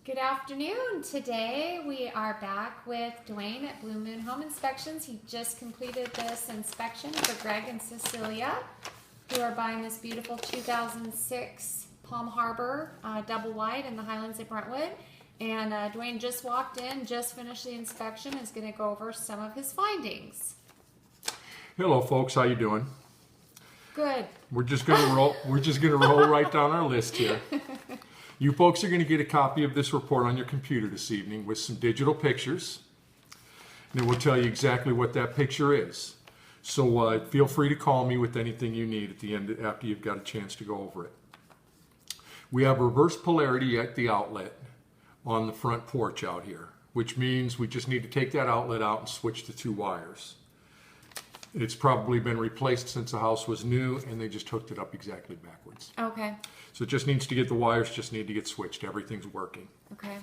Good afternoon. Today we are back with Dwayne at Blue Moon Home Inspections. He just completed this inspection for Greg and Cecilia, who are buying this beautiful 2006 Palm Harbor double wide in the Highlands at Brentwood. And Dwayne just walked in, just finished the inspection, is going to go over some of his findings. Hello, folks. How you doing? Good. We're just gonna roll. We're just gonna roll right down our list here. You folks are going to get a copy of this report on your computer this evening with some digital pictures. And then we'll tell you exactly what that picture is. So feel free to call me with anything you need at the end after you've got a chance to go over it. We have reverse polarity at the outlet on the front porch out here, which means we just need to take that outlet out and switch the two wires. It's probably been replaced since the house was new, and they just hooked it up exactly backwards. Okay. So it just needs to get, the wires just need to get switched. Everything's working. Okay.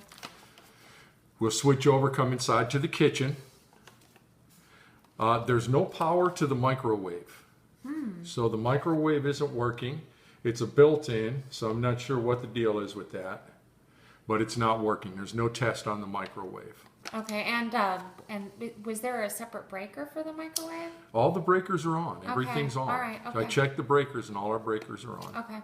We'll switch over, come inside to the kitchen. There's no power to the microwave. So the microwave isn't working. It's a built-in, so I'm not sure what the deal is with that. But it's not working. There's no test on the microwave. Okay, and was there a separate breaker for the microwave? All the breakers are on. Everything's on. All right. Okay. I checked the breakers, and all our breakers are on. Okay.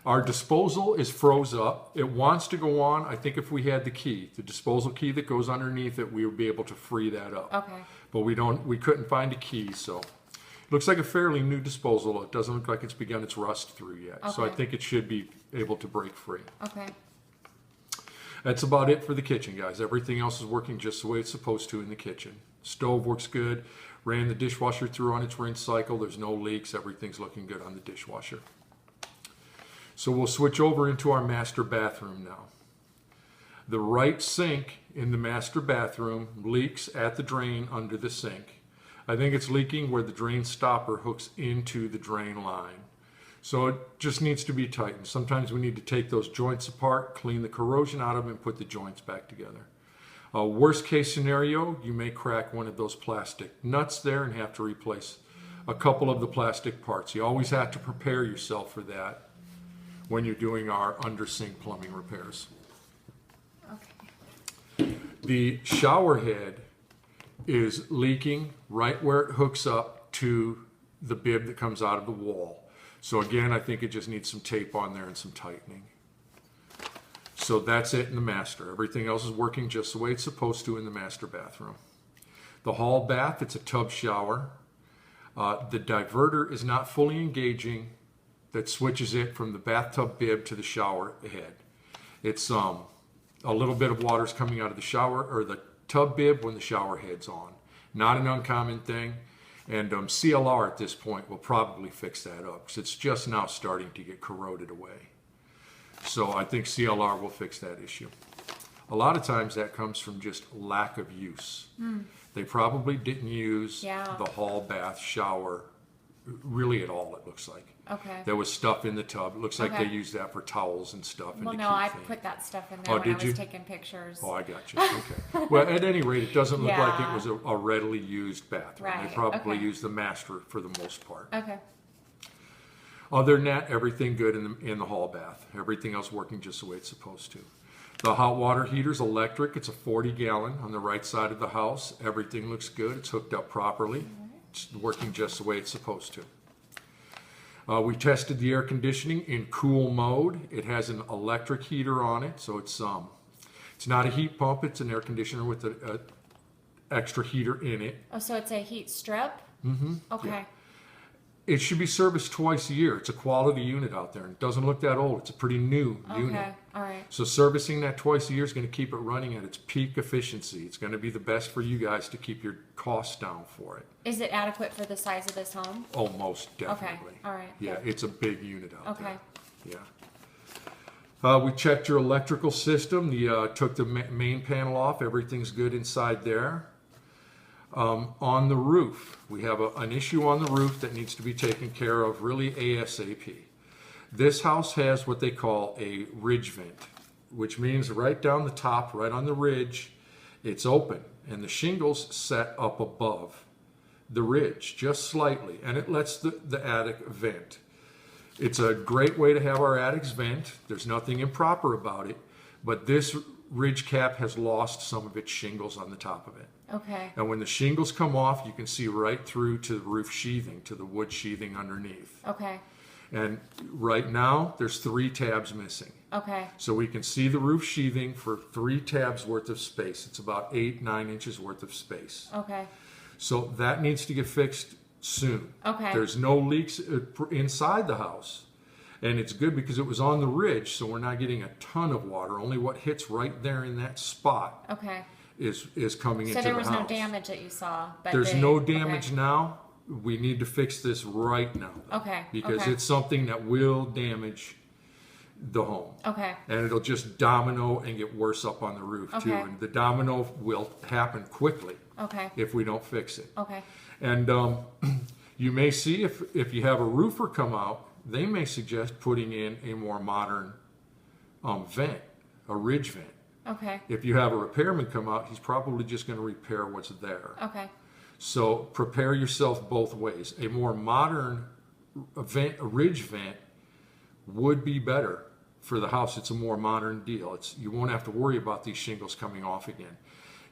Our disposal is froze up. It wants to go on. I think if we had the key, the disposal key that goes underneath it, we would be able to free that up. Okay. But we couldn't find a key, so it looks like a fairly new disposal. It doesn't look like it's begun its rust through yet. Okay. So I think it should be able to break free. Okay. That's about it for the kitchen, guys. Everything else is working just the way it's supposed to in the kitchen. Stove works good. Ran the dishwasher through on its rinse cycle. There's no leaks. Everything's looking good on the dishwasher. So we'll switch over into our master bathroom now. The right sink in the master bathroom leaks at the drain under the sink. I think it's leaking where the drain stopper hooks into the drain line. So it just needs to be tightened. Sometimes we need to take those joints apart, clean the corrosion out of them, and put the joints back together. Worst case scenario, you may crack one of those plastic nuts there and have to replace a couple of the plastic parts. You always have to prepare yourself for that when you're doing our under sink plumbing repairs. Okay. The shower head is leaking right where it hooks up to the bib that comes out of the wall. So again, I think it just needs some tape on there and some tightening. So that's it in the master. Everything else is working just the way it's supposed to in the master bathroom. The hall bath, it's a tub shower. The diverter is not fully engaging. That switches it from the bathtub bib to the shower head. It's a little bit of water's coming out of the shower or the tub bib when the shower head's on. Not an uncommon thing. And CLR at this point will probably fix that up because it's just now starting to get corroded away. So I think CLR will fix that issue. A lot of times that comes from just lack of use. They probably didn't use the hall bath shower really at all, it looks like. Okay. There was stuff in the tub. It looks like they used that for towels and stuff. Well, no, I put that stuff in there when I was taking pictures. Oh, I got you. Okay. Well, at any rate, it doesn't look like it was a readily used bathroom. Right. They probably used the master for the most part. Okay. Other than that, everything good in the hall bath. Everything else working just the way it's supposed to. The hot water heater's electric. It's a 40-gallon on the right side of the house. Everything looks good. It's hooked up properly. It's working just the way it's supposed to. We tested the air conditioning in cool mode. It has an electric heater on it, so it's not a heat pump. It's an air conditioner with an extra heater in it. Oh, so it's a heat strip? Mm-hmm. Okay. Yeah. It should be serviced twice a year. It's a quality unit out there. It doesn't look that old. It's a pretty new unit. Okay, all right. So servicing that twice a year is going to keep it running at its peak efficiency. It's going to be the best for you guys to keep your costs down for it. Is it adequate for the size of this home? Oh, most definitely. Okay, all right. Yeah, good. it's a big unit out there. Okay. Yeah. We checked your electrical system. Took the main panel off. Everything's good inside there. On the roof, we have an issue on the roof that needs to be taken care of really ASAP. This house has what they call a ridge vent, which means right down the top, right on the ridge, it's open and the shingles set up above the ridge just slightly, and it lets the attic vent. It's a great way to have our attics vent. There's nothing improper about it, But this ridge cap has lost some of its shingles on the top of it. Okay. And when the shingles come off, you can see right through to the roof sheathing, to the wood sheathing underneath. Okay. And right now, there's 3 tabs missing. Okay. So we can see the roof sheathing for 3 tabs worth of space. It's about 8-9 inches worth of space. Okay. So that needs to get fixed soon. Okay. There's no leaks inside the house. And it's good because it was on the ridge, so we're not getting a ton of water. Only what hits right there in that spot Okay. is coming into So the there was house. no damage that you saw? But There's they- no damage okay. now. We need to fix this right now. Okay. Because Okay. it's something that will damage the home. Okay. And it'll just domino and get worse up on the roof too. Okay. And the domino will happen quickly Okay. if we don't fix it. Okay. And you may see if you have a roofer come out, they may suggest putting in a more modern vent, a ridge vent. Okay. If you have a repairman come out, he's probably just going to repair what's there. Okay. So prepare yourself both ways. A more modern vent, a ridge vent, would be better for the house. It's a more modern deal. You won't have to worry about these shingles coming off again.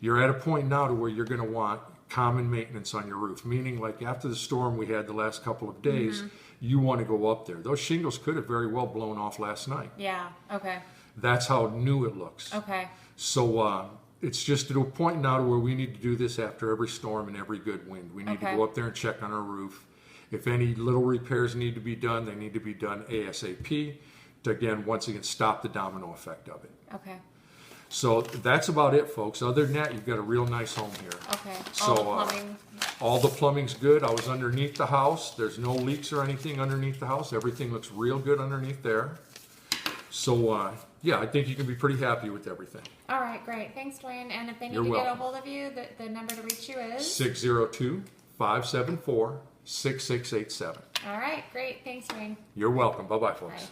You're at a point now to where you're going to want common maintenance on your roof, meaning like after the storm we had the last couple of days, you want to go up there. Those shingles could have very well blown off last night. Yeah. Okay. That's how new it looks. Okay. So it's just to a point now to where we need to do this after every storm and every good wind. We need to Okay. go up there and check on our roof. If any little repairs need to be done, they need to be done ASAP to, once again, stop the domino effect of it. Okay. So that's about it, folks. Other than that, you've got a real nice home here. Okay. So, All the plumbing. All the plumbing's good. I was underneath the house. There's no leaks or anything underneath the house. Everything looks real good underneath there. So, yeah, I think you can be pretty happy with everything. All right. Great. Thanks, Dwayne. And if they need You're to get a welcome. hold of you, the number to reach you is? 602-574-6687. All right. Great. Thanks, Dwayne. You're welcome. Bye-bye, folks. Bye.